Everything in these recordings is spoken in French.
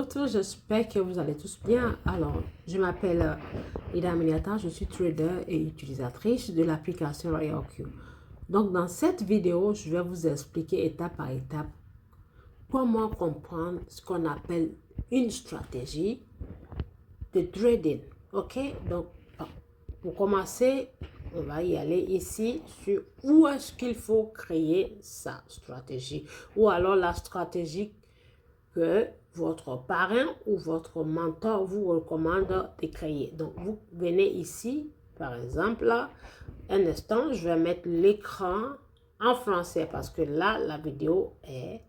tous, j'espère que vous allez tous bien. Alors, je m'appelle Ida Miniata, je suis trader et utilisatrice de l'application RoyalQ. Donc, dans cette vidéo, je vais vous expliquer étape par étape comment comprendre ce qu'on appelle une stratégie de trading. Ok, donc pour commencer, on va y aller ici sur où est-ce qu'il faut créer sa stratégie ou alors la stratégie que votre parrain ou votre mentor vous recommande de créer. Donc, vous venez ici, par exemple, un instant, je vais mettre l'écran en français parce que là, la vidéo est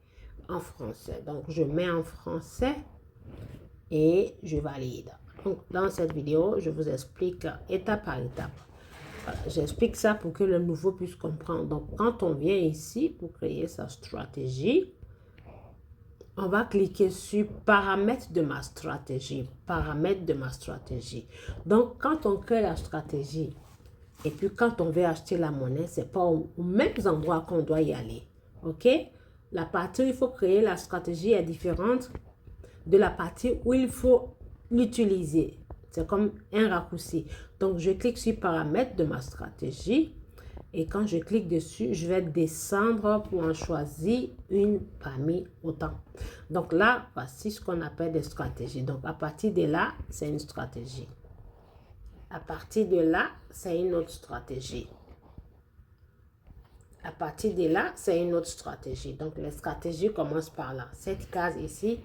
en français. Donc, je mets en français et je valide. Donc, dans cette vidéo, je vous explique étape par étape. Voilà, j'explique ça pour que le nouveau puisse comprendre. Donc, quand on vient ici pour créer sa stratégie, on va cliquer sur paramètres de ma stratégie. Paramètres de ma stratégie. Donc, quand on crée la stratégie et puis quand on veut acheter la monnaie, c'est pas au même endroit qu'on doit y aller. OK? La partie où il faut créer la stratégie est différente de la partie où il faut l'utiliser. C'est comme un raccourci. Donc, je clique sur paramètres de ma stratégie. Et quand je clique dessus, je vais descendre pour en choisir une parmi autant. Donc là, voici ce qu'on appelle des stratégies. Donc à partir de là, c'est une stratégie. À partir de là, c'est une autre stratégie. À partir de là, c'est une autre stratégie. Donc les stratégies commencent par là. Cette case ici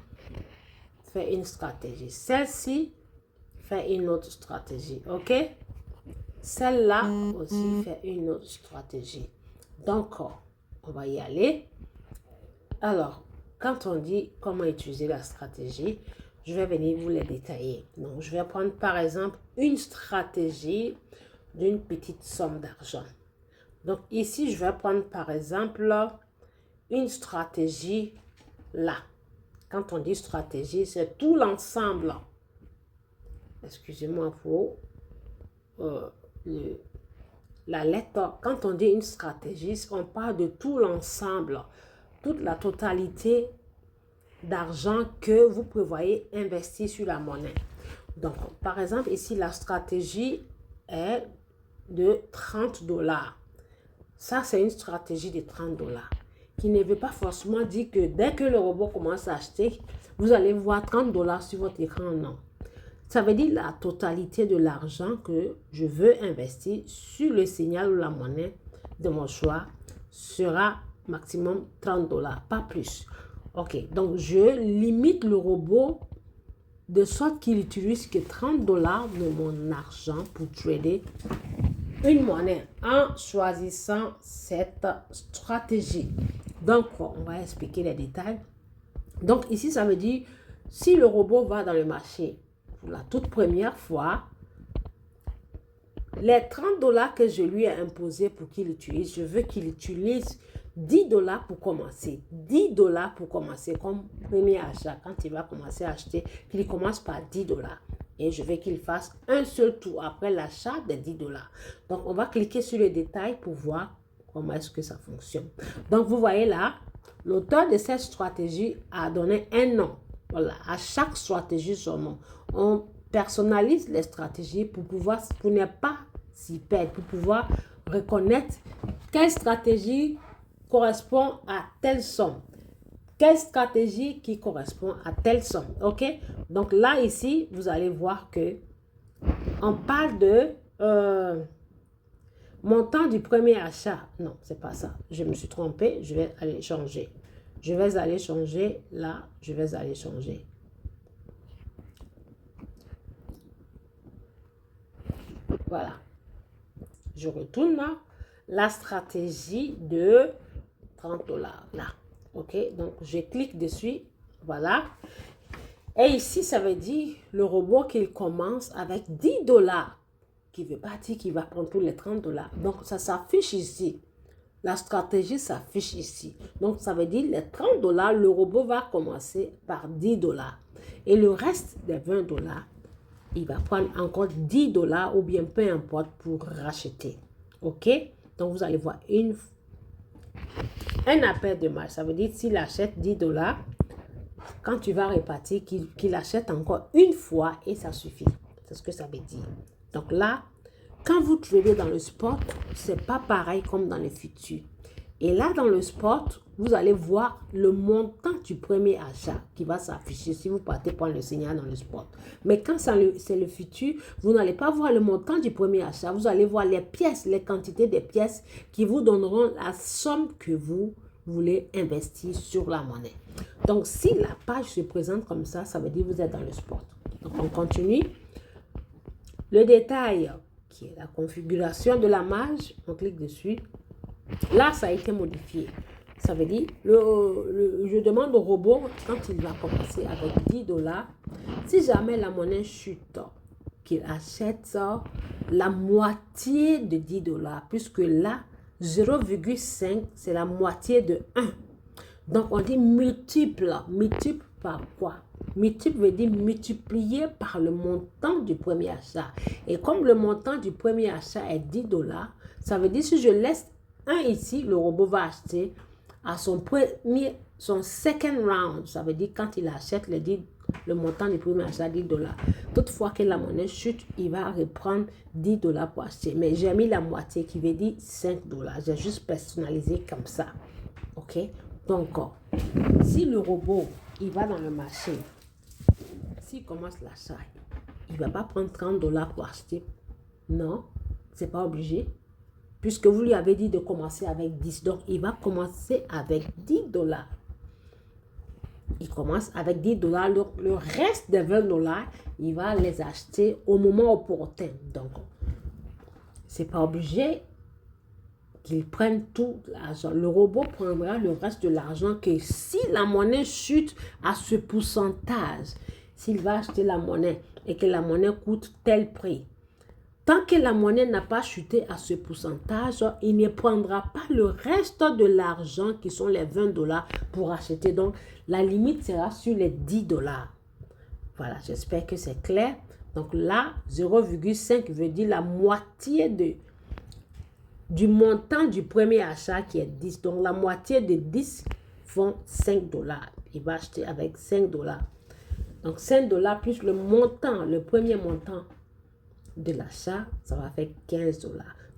fait une stratégie. Celle-ci fait une autre stratégie. OK? Celle-là aussi fait une autre stratégie. Donc, on va y aller. Alors, quand on dit comment utiliser la stratégie, je vais venir vous les détailler. Donc, je vais prendre par exemple une stratégie d'une petite somme d'argent. Donc, ici, je vais prendre par exemple une stratégie là. Quand on dit stratégie, c'est tout l'ensemble. Excusez-moi pour la lettre. Quand on dit une stratégie, on parle de tout l'ensemble, toute la totalité d'argent que vous prévoyez investir sur la monnaie. Donc, par exemple, ici, la stratégie est de 30 $. Ça, c'est une stratégie de 30 $, qui ne veut pas forcément dire que dès que le robot commence à acheter, vous allez voir 30 $ sur votre écran. Non. Ça veut dire la totalité de l'argent que je veux investir sur le signal ou la monnaie de mon choix sera maximum 30 $, pas plus. Ok, donc je limite le robot de sorte qu'il utilise que 30 $ de mon argent pour trader une monnaie en choisissant cette stratégie. Donc, on va expliquer les détails. Donc, ici, ça veut dire si le robot va dans le marché pour la toute première fois, les 30 $ que je lui ai imposé pour qu'il utilise, je veux qu'il utilise 10 $ pour commencer. 10 $ pour commencer comme premier achat. Quand il va commencer à acheter, qu'il commence par 10 $. Et je veux qu'il fasse un seul tour après l'achat des 10 $. Donc, on va cliquer sur les détails pour voir comment est-ce que ça fonctionne. Donc, vous voyez là, l'auteur de cette stratégie a donné un nom. Voilà, à chaque stratégie son nom. On personnalise les stratégies pour ne pas s'y perdre, pour pouvoir reconnaître quelle stratégie correspond à telle somme. Quelle stratégie qui correspond à telle somme. OK? Donc là, ici, vous allez voir que on parle de montant du premier achat. Non, c'est pas ça. Je me suis trompée. Je vais aller changer. Je vais aller changer là. Je vais aller changer. Voilà. Je retourne là. La stratégie de 30 $ là. OK? Donc, je clique dessus. Voilà. Et ici, ça veut dire le robot qu'il commence avec 10 $. Qui veut pas dire qu'il va prendre tous les 30 $. Donc, ça s'affiche ici. La stratégie s'affiche ici. Donc, ça veut dire les 30 $, le robot va commencer par 10 $. Et le reste des 20 $, il va prendre encore 10 $ ou bien peu importe pour racheter. OK? Donc, vous allez voir un appel de marge. Ça veut dire s'il achète 10 $, quand tu vas répartir, qu'il achète encore une fois et ça suffit. C'est ce que ça veut dire. Donc là, quand vous tradez dans le spot, c'est pas pareil comme dans le futur. Et là, dans le spot, vous allez voir le montant du premier achat qui va s'afficher si vous partez prendre le signal dans le spot. Mais quand c'est le futur, vous n'allez pas voir le montant du premier achat. Vous allez voir les pièces, les quantités des pièces qui vous donneront la somme que vous voulez investir sur la monnaie. Donc, si la page se présente comme ça, ça veut dire que vous êtes dans le spot. Donc, on continue. Le détail, qui est la configuration de la marge, on clique dessus. Là, ça a été modifié. Ça veut dire, je demande au robot, quand il va commencer avec 10 $, si jamais la monnaie chute, qu'il achète la moitié de 10 $, puisque là, 0,5, c'est la moitié de 1. Donc, on dit multiple. Multiple par quoi? Multiple veut dire multiplié par le montant du premier achat. Et comme le montant du premier achat est 10 $, ça veut dire si je laisse 1 ici, le robot va acheter à son second round. Ça veut dire quand il achète le montant du premier achat 10 $. Toutefois que la monnaie chute, il va reprendre 10 $ pour acheter. Mais j'ai mis la moitié qui veut dire 5 $. J'ai juste personnalisé comme ça. OK? Donc, si le robot, il va dans le marché, s'il commence l'achat, il ne va pas prendre 30 $ pour acheter. Non, ce n'est pas obligé. Puisque vous lui avez dit de commencer avec 10. Donc, il va commencer avec 10 $. Il commence avec 10 $. Le reste des 20 $, il va les acheter au moment opportun. Donc, ce n'est pas obligé qu'il prenne tout l'argent. Le robot prendra le reste de l'argent que si la monnaie chute à ce pourcentage, s'il va acheter la monnaie et que la monnaie coûte tel prix, tant que la monnaie n'a pas chuté à ce pourcentage, il ne prendra pas le reste de l'argent qui sont les 20 $ pour acheter. Donc, la limite sera sur les 10 $. Voilà, j'espère que c'est clair. Donc là, 0,5 veut dire la moitié du montant du premier achat qui est 10. Donc, la moitié de 10 font 5 $. Il va acheter avec 5 $. Donc, 5 $ plus le montant, le premier montant de l'achat, ça va faire 15 $.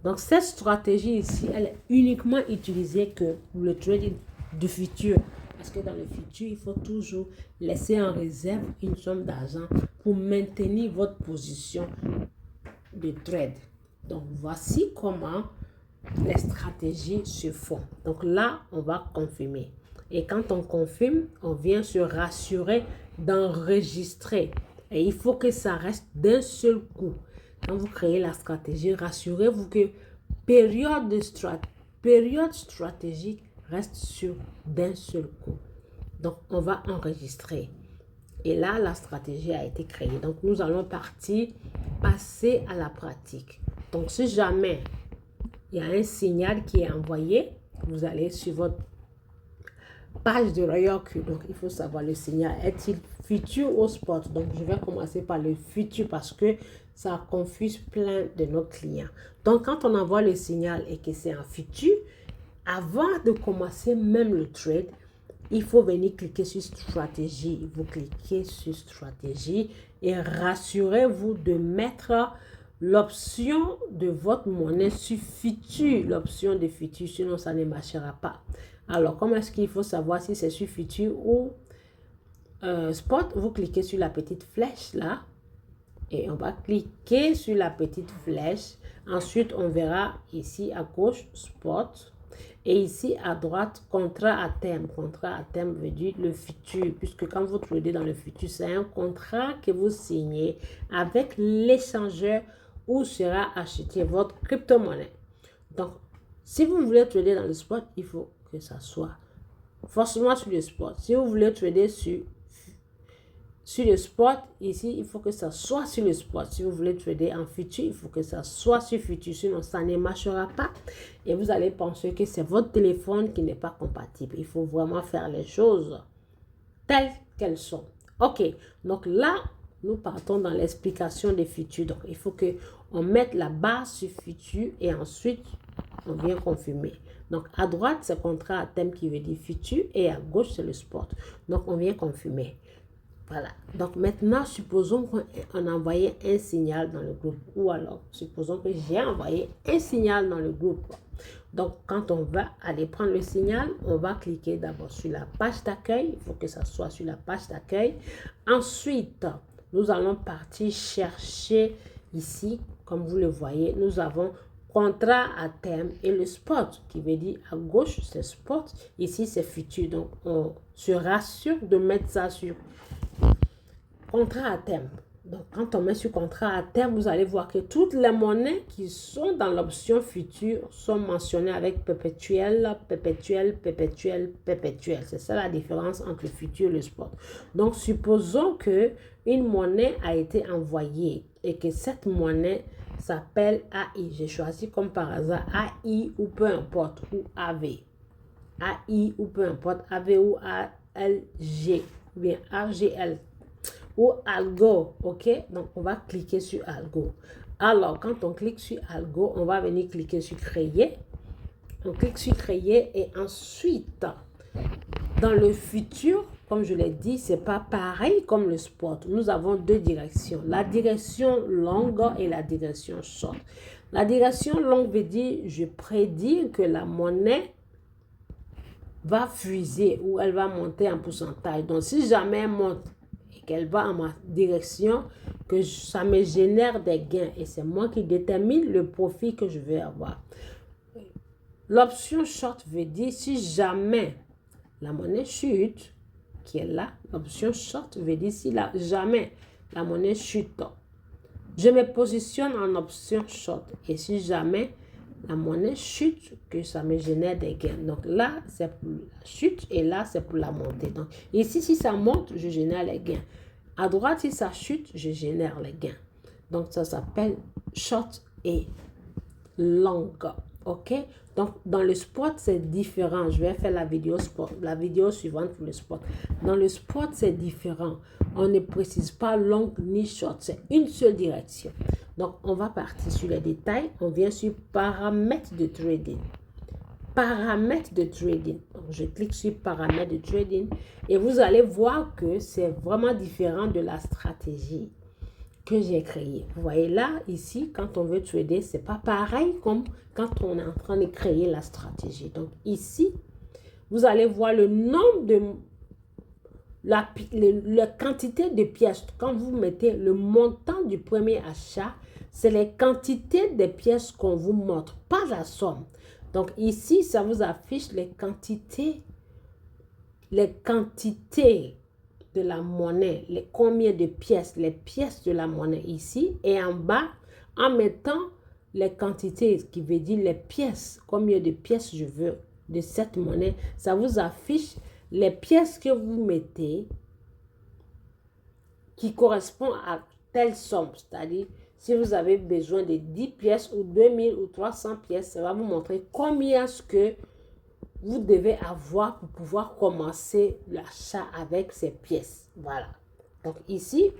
Donc, cette stratégie ici, elle est uniquement utilisée que pour le trading du futur. Parce que dans le futur, il faut toujours laisser en réserve une somme d'argent pour maintenir votre position de trade. Donc, voici comment les stratégies se font. Donc là, on va confirmer. Et quand on confirme, on vient se rassurer d'enregistrer. Et il faut que ça reste d'un seul coup. Quand vous créez la stratégie, rassurez-vous que période stratégique reste sur d'un seul coup. Donc, on va enregistrer. Et là, la stratégie a été créée. Donc, nous allons passer à la pratique. Donc, si jamais il y a un signal qui est envoyé, vous allez sur votre page de RoyalQ. Donc, il faut savoir le signal. Est-il futur ou spot? Donc, je vais commencer par le futur parce que ça confuse plein de nos clients. Donc, quand on envoie le signal et que c'est en futur, avant de commencer même le trade, il faut venir cliquer sur stratégie. Vous cliquez sur stratégie et rassurez-vous de mettre l'option de votre monnaie sur futur. L'option de futur, sinon ça ne marchera pas. Alors, comment est-ce qu'il faut savoir si c'est sur futur ou spot? Vous cliquez sur la petite flèche là. Et on va cliquer sur la petite flèche. Ensuite, on verra ici à gauche, spot. Et ici à droite, contrat à terme. Contrat à terme veut dire le futur. Puisque quand vous tradez dans le futur, c'est un contrat que vous signez avec l'échangeur où sera acheté votre crypto-monnaie. Donc, si vous voulez trader dans le spot, il faut que ça soit forcément sur le spot. Si vous voulez trader sur le spot, ici, il faut que ça soit sur le spot. Si vous voulez trader en futur, il faut que ça soit sur futur. Sinon, ça ne marchera pas. Et vous allez penser que c'est votre téléphone qui n'est pas compatible. Il faut vraiment faire les choses telles qu'elles sont. OK. Donc là, nous partons dans l'explication des futurs. Donc, il faut qu'on mette la base sur futur et ensuite, on vient confirmer. Donc, à droite, c'est contrat à thème qui veut dire futur et à gauche, c'est le sport. Donc, on vient confirmer. Voilà. Donc, maintenant, supposons qu'on a envoyé un signal dans le groupe. Ou alors, supposons que j'ai envoyé un signal dans le groupe. Donc, quand on va aller prendre le signal, on va cliquer d'abord sur la page d'accueil. Il faut que ça soit sur la page d'accueil. Ensuite, nous allons partir chercher ici, comme vous le voyez, nous avons contrat à terme et le spot qui veut dire à gauche c'est spot, ici c'est futur. Donc on se rassure de mettre ça sur contrat à terme. Donc quand on met sur contrat à terme, vous allez voir que toutes les monnaies qui sont dans l'option future sont mentionnées avec perpétuel, perpétuel, perpétuel, perpétuel. C'est ça la différence entre le futur et le spot. Donc supposons que une monnaie a été envoyée et que cette monnaie s'appelle AI. J'ai choisi comme par hasard AI ou peu importe, ou AV. AI ou peu importe, AV ou ALG, ou bien AGL, ou Algo, ok? Donc, on va cliquer sur Algo. Alors, quand on clique sur Algo, on va venir cliquer sur Créer. On clique sur Créer et ensuite, dans le futur, comme je l'ai dit, ce n'est pas pareil comme le sport. Nous avons deux directions. La direction longue et la direction short. La direction longue veut dire, je prédis que la monnaie va fuser ou elle va monter en pourcentage. Donc, si jamais elle monte et qu'elle va en ma direction, que ça me génère des gains et c'est moi qui détermine le profit que je vais avoir. L'option short veut dire, si jamais la monnaie chute, qui est là, l'option short veut dire si jamais la monnaie chute, je me positionne en option short. Et si jamais la monnaie chute, que ça me génère des gains. Donc là, c'est pour la chute et là, c'est pour la montée. Donc ici, si ça monte, je génère les gains. À droite, si ça chute, je génère les gains. Donc ça s'appelle short et long. Ok, donc dans le sport c'est différent. Je vais faire la vidéo suivante pour le sport. Dans le sport c'est différent. On ne précise pas long ni short, c'est une seule direction. Donc on va partir sur les détails. On vient sur paramètres de trading. Paramètres de trading. Donc, je clique sur paramètres de trading et vous allez voir que c'est vraiment différent de la stratégie que j'ai créé. Vous voyez là, ici, quand on veut trader, c'est pas pareil comme quand on est en train de créer la stratégie. Donc ici, vous allez voir le nombre de la quantité de pièces. Quand vous mettez le montant du premier achat, c'est les quantités de pièces qu'on vous montre, pas la somme. Donc ici, ça vous affiche les quantités de la monnaie, combien de pièces, les pièces de la monnaie ici, et en bas, en mettant les quantités, qui veut dire les pièces, combien de pièces je veux de cette monnaie, ça vous affiche les pièces que vous mettez qui correspondent à telle somme, c'est-à-dire si vous avez besoin de 10 pièces ou 2000 ou 300 pièces, ça va vous montrer combien est-ce que vous devez avoir pour pouvoir commencer l'achat avec ces pièces. Voilà. Donc ici,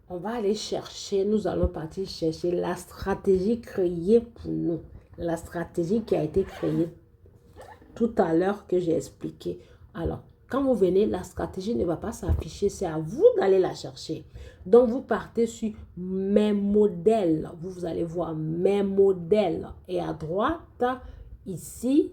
on va aller chercher, nous allons partir chercher la stratégie créée pour nous. La stratégie qui a été créée tout à l'heure que j'ai expliqué. Alors, quand vous venez, la stratégie ne va pas s'afficher, c'est à vous d'aller la chercher. Donc, vous partez sur mes modèles. Vous allez voir mes modèles. Et à droite, ici,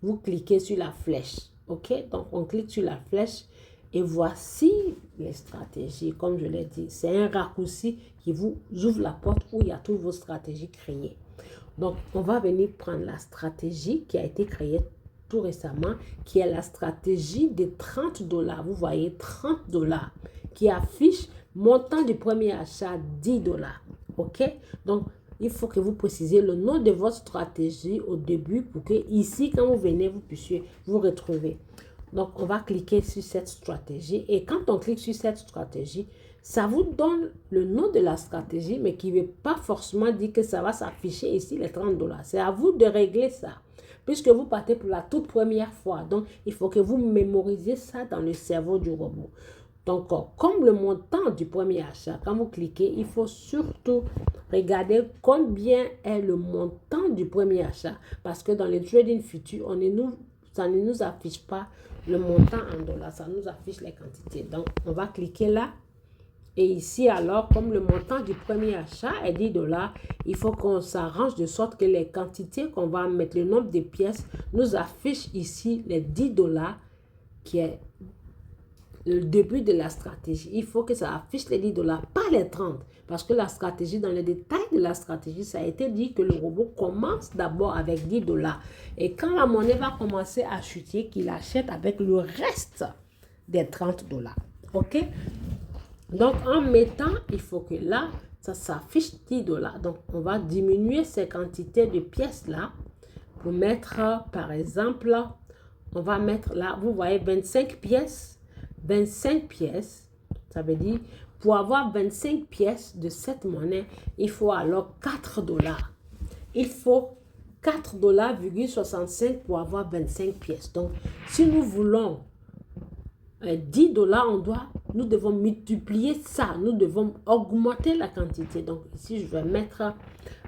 vous cliquez sur la flèche. OK? Donc, on clique sur la flèche et voici les stratégies. Comme je l'ai dit, c'est un raccourci qui vous ouvre la porte où il y a toutes vos stratégies créées. Donc, on va venir prendre la stratégie qui a été créée tout récemment, qui est la stratégie de 30 $. Vous voyez, 30 $, qui affiche montant du premier achat 10 $. OK? Donc, il faut que vous précisiez le nom de votre stratégie au début pour que ici, quand vous venez, vous puissiez vous retrouver. Donc, on va cliquer sur cette stratégie. Et quand on clique sur cette stratégie, ça vous donne le nom de la stratégie, mais qui ne veut pas forcément dire que ça va s'afficher ici les 30 $. C'est à vous de régler ça, puisque vous partez pour la toute première fois. Donc, il faut que vous mémorisez ça dans le cerveau du robot. Donc, comme le montant du premier achat, quand vous cliquez, il faut surtout regardez combien est le montant du premier achat. Parce que dans le trading futur, ça ne nous affiche pas le montant en dollars, ça nous affiche les quantités. Donc, on va cliquer là. Et ici, alors, comme le montant du premier achat est 10 $, il faut qu'on s'arrange de sorte que les quantités qu'on va mettre, le nombre de pièces, nous affiche ici les 10 $ qui est le début de la stratégie. Il faut que ça affiche les 10 $, pas les 30. Parce que la stratégie, dans les détails de la stratégie, ça a été dit que le robot commence d'abord avec 10 $. Et quand la monnaie va commencer à chuter, qu'il achète avec le reste des 30 $. OK? Donc, en mettant, il faut que là, ça s'affiche 10 $. Donc, on va diminuer ces quantités de pièces-là pour mettre, par exemple, on va mettre là, vous voyez, 25 pièces. 25 pièces, ça veut dire, pour avoir 25 pièces de cette monnaie, il faut alors 4 $. Il faut 4,65 $ pour avoir 25 pièces. Donc, si nous voulons 10 $, nous devons multiplier ça. Nous devons augmenter la quantité. Donc, ici, je vais mettre,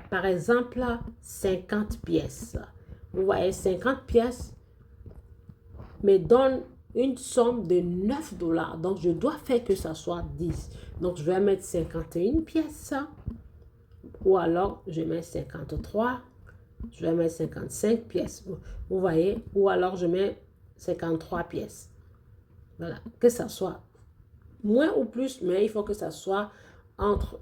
par exemple, 50 pièces. Vous voyez, 50 pièces me donne une somme de 9 $. Donc, je dois faire que ça soit 10. Donc, je vais mettre 51 pièces. Ou alors, je mets 53. Je vais mettre 55 pièces. Vous voyez? Ou alors, je mets 53 pièces. Voilà. Que ça soit moins ou plus, mais il faut que ça soit entre,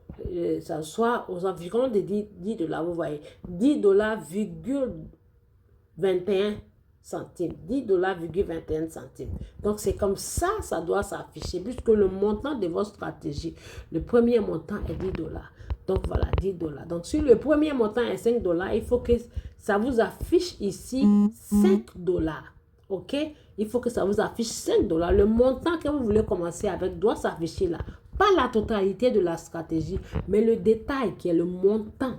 ça soit aux environs de 10 $. Vous voyez? 10,21 centimes. 10,21 centimes. Donc, c'est comme ça, ça doit s'afficher, puisque le montant de votre stratégie, le premier montant est 10 $. Donc, voilà, 10 $. Donc, si le premier montant est 5 $, il faut que ça vous affiche ici 5 $. OK? Il faut que ça vous affiche 5 $. Le montant que vous voulez commencer avec doit s'afficher là. Pas la totalité de la stratégie, mais le détail qui est le montant.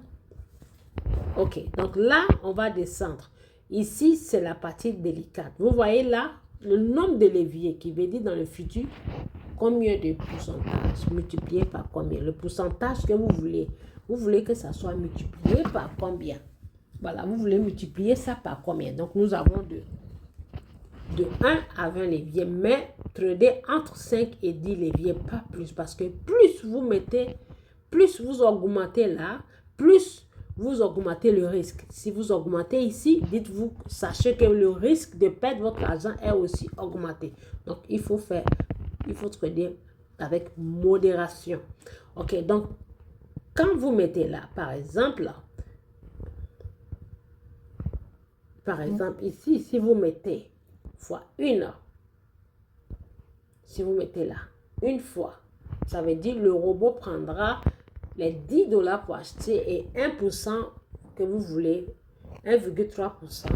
OK. Donc, là, on va descendre. Ici, c'est la partie délicate. Vous voyez là, le nombre de leviers qui veut dire dans le futur, combien de pourcentage multiplié par combien. Le pourcentage que vous voulez. Vous voulez que ça soit multiplié par combien. Voilà, vous voulez multiplier ça par combien. Donc, nous avons de 1 à 20 leviers, mais trader entre 5 et 10 leviers, pas plus. Parce que plus vous mettez, plus vous augmentez là, plus vous augmentez le risque. Si vous augmentez ici, dites-vous, sachez que le risque de perdre votre argent est aussi augmenté. Donc, il faut trader avec modération. OK, donc, quand vous mettez là, par exemple, ici, si vous mettez fois 1, si vous mettez là, une fois, ça veut dire le robot prendra les 10 $ pour acheter et 1% que vous voulez, 1,3%,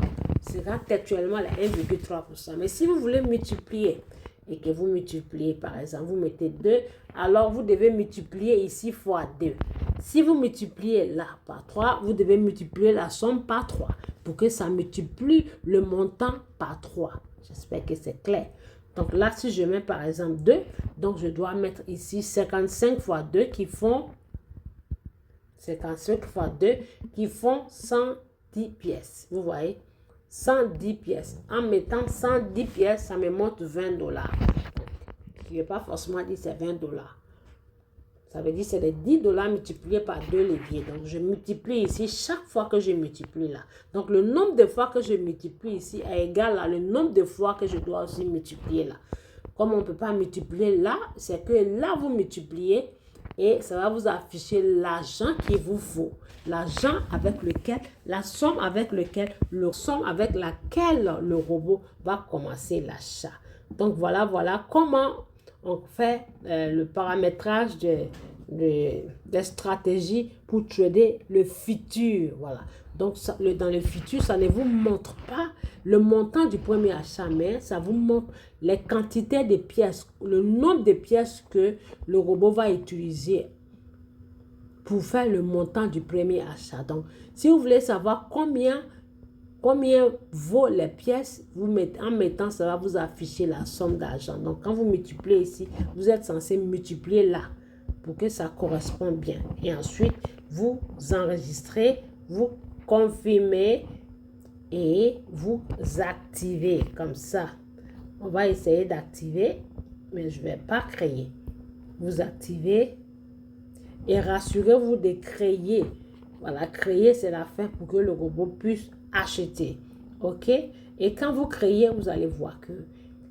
sera actuellement les 1,3%. Mais si vous voulez multiplier et que vous multipliez, par exemple, vous mettez 2, alors vous devez multiplier ici fois 2. Si vous multipliez là par 3, vous devez multiplier la somme par 3 pour que ça multiplie le montant par 3. J'espère que c'est clair. Donc là, si je mets par exemple 2, donc je dois mettre ici 55 fois 2 qui font 55 fois 2 qui font 110 pièces. Vous voyez? 110 pièces. En mettant 110 pièces, ça me montre 20 $. Je ne vais pas forcément dire c'est 20 $. Ça veut dire que c'est les 10 $ multipliés par 2 leviers. Donc, je multiplie ici chaque fois que je multiplie là. Donc, le nombre de fois que je multiplie ici est égal à le nombre de fois que je dois aussi multiplier là. Comme on ne peut pas multiplier là, c'est que là, vous multipliez et ça va vous afficher l'argent qu'il vous faut. L'argent avec lequel, la somme avec laquelle le robot va commencer l'achat. Donc, voilà comment on fait le paramétrage des stratégies pour trader le futur. Voilà. Donc, dans le futur, ça ne vous montre pas le montant du premier achat, mais ça vous montre les quantités de pièces, le nombre de pièces que le robot va utiliser pour faire le montant du premier achat. Donc, si vous voulez savoir combien vaut les pièces, en mettant, ça va vous afficher la somme d'argent. Donc, quand vous multipliez ici, vous êtes censé multiplier là pour que ça corresponde bien. Et ensuite, vous enregistrez, vous confirmez et vous activez comme ça. On va essayer d'activer, mais je ne vais pas créer. Vous activez et rassurez-vous de créer. Voilà, créer, c'est la fin pour que le robot puisse acheter. OK? Et quand vous créez, vous allez voir que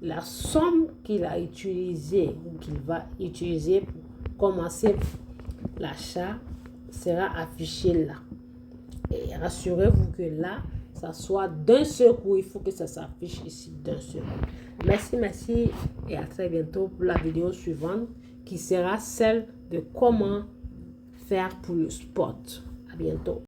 la somme qu'il a utilisée ou qu'il va utiliser pour commencer l'achat sera affichée là. Et rassurez-vous que là, ça soit d'un seul coup. Il faut que ça s'affiche ici d'un seul coup. Merci et à très bientôt pour la vidéo suivante qui sera celle de comment faire pour le spot. À bientôt.